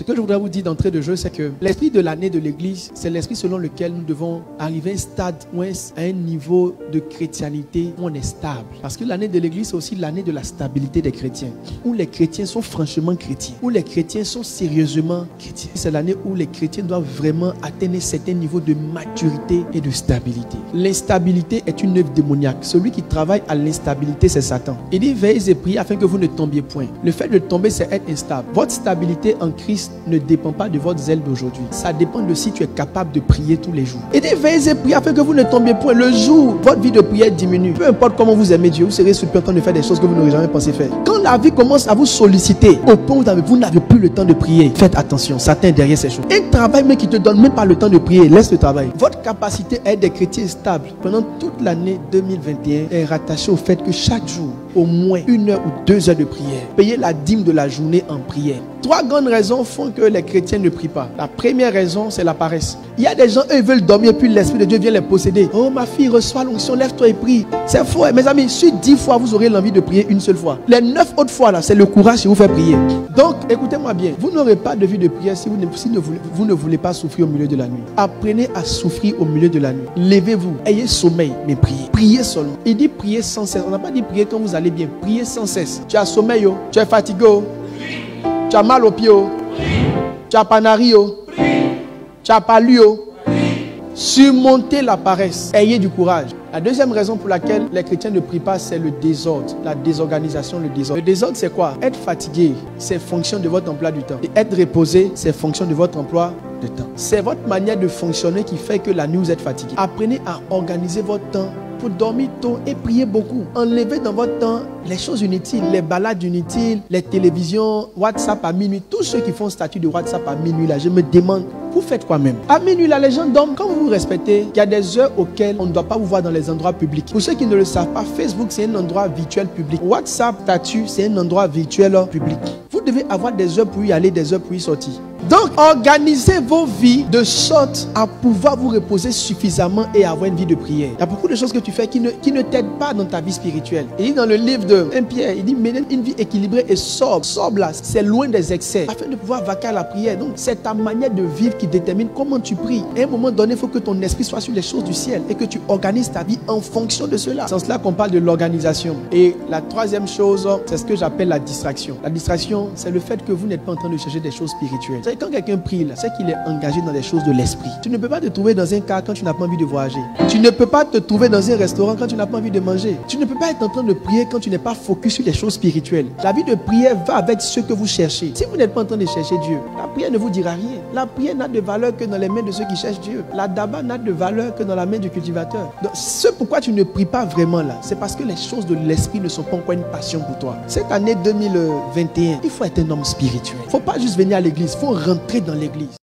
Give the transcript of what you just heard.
Ce que je voudrais vous dire d'entrée de jeu, c'est que l'esprit de l'année de l'église, c'est l'esprit selon lequel nous devons arriver à un stade ou à un niveau de chrétienté où on est stable. Parce que l'année de l'église, c'est aussi l'année de la stabilité des chrétiens. Où les chrétiens sont franchement chrétiens. Où les chrétiens sont sérieusement chrétiens. C'est l'année où les chrétiens doivent vraiment atteindre un certain niveau de maturité et de stabilité. L'instabilité est une œuvre démoniaque. Celui qui travaille à l'instabilité, c'est Satan. Il dit veillez et priez afin que vous ne tombiez point. Le fait de tomber, c'est être instable. Votre stabilité en Christ ne dépend pas de votre zèle d'aujourd'hui. Ça dépend de si tu es capable de prier tous les jours. Il dit veillez et priez afin que vous ne tombiez point. Le jour, votre vie de prière diminue. Peu importe comment vous aimez Dieu, vous serez surpris en train de faire des choses que vous n'aurez jamais pensé faire. Quand la vie commence à vous solliciter au point où vous n'avez plus le temps de prier, faites attention, Satan est derrière ces choses. Un travail mais qui ne te donne même pas le temps de prier, laisse le travail. Votre capacité à être des chrétiens stables pendant toute l'année 2021 est rattachée au fait que chaque jour, au moins 1 heure ou 2 heures de prière. Payez la dîme de la journée en prière. 3 grandes raisons font que les chrétiens ne prient pas. La première raison, c'est la paresse. Il y a des gens, eux, ils veulent dormir, puis l'Esprit de Dieu vient les posséder. Oh, ma fille, reçois l'onction, lève-toi et prie. C'est faux, mes amis. Sur 10 fois, vous aurez l'envie de prier une seule fois. Les 9 autres fois, là, c'est le courage qui vous fait prier. Donc, écoutez-moi bien. Vous n'aurez pas de vie de prière si vous ne voulez pas souffrir au milieu de la nuit. Apprenez à souffrir au milieu de la nuit. Levez-vous, ayez sommeil, mais priez. Priez seulement. Il dit prier sans cesse. On n'a pas dit prier quand vous allez bien. Priez sans cesse. Tu as sommeil, oh. Tu es fatigué, oh. Tu as mal au pied, oh. Tu as panari, oh. Tu as pas lu, oh. Surmontez la paresse. Ayez du courage. La deuxième raison pour laquelle les chrétiens ne prient pas, c'est le désordre, la désorganisation, le désordre. Le désordre, c'est quoi? Être fatigué, c'est fonction de votre emploi du temps. Et être reposé, c'est fonction de votre emploi de temps. C'est votre manière de fonctionner qui fait que la nuit vous êtes fatigué. Apprenez à organiser votre temps pour dormir tôt et prier beaucoup. Enlevez dans votre temps les choses inutiles, les balades inutiles, les télévisions, WhatsApp à minuit. Tous ceux qui font statut de WhatsApp à minuit, là, je me demande, vous faites quoi même? À minuit, là, les gens dorment. Quand vous vous respectez, il y a des heures auxquelles on ne doit pas vous voir dans les endroits publics. Pour ceux qui ne le savent pas, Facebook, c'est un endroit virtuel public. WhatsApp, statut, c'est un endroit virtuel public. Vous devez avoir des heures pour y aller, des heures pour y sortir. Donc, organisez vos vies de sorte à pouvoir vous reposer suffisamment et avoir une vie de prière. Il y a beaucoup de choses que tu fais qui ne t'aident pas dans ta vie spirituelle. Il dit dans le livre de 1 Pierre, il dit menez une vie équilibrée et sobre. Sobre là, c'est loin des excès. Afin de pouvoir vaquer à la prière. Donc, c'est ta manière de vivre qui détermine comment tu pries. À un moment donné, il faut que ton esprit soit sur les choses du ciel et que tu organises ta vie en fonction de cela. C'est en cela qu'on parle de l'organisation. Et la troisième chose, c'est ce que j'appelle la distraction. La distraction, c'est le fait que vous n'êtes pas en train de chercher des choses spirituelles. Quand quelqu'un prie là, c'est qu'il est engagé dans des choses de l'esprit. Tu ne peux pas te trouver dans un car quand tu n'as pas envie de voyager. Tu ne peux pas te trouver dans un restaurant quand tu n'as pas envie de manger. Tu ne peux pas être en train de prier quand tu n'es pas focus sur les choses spirituelles. La vie de prière va avec ce que vous cherchez. Si vous n'êtes pas en train de chercher Dieu, la prière ne vous dira rien. La prière n'a de valeur que dans les mains de ceux qui cherchent Dieu. La daba n'a de valeur que dans la main du cultivateur. Donc, ce pourquoi tu ne pries pas vraiment là, c'est parce que les choses de l'esprit ne sont pas encore une passion pour toi. Cette année 2021, il faut être un homme spirituel. Il ne faut pas juste venir à l'église, il faut rentrer dans l'église.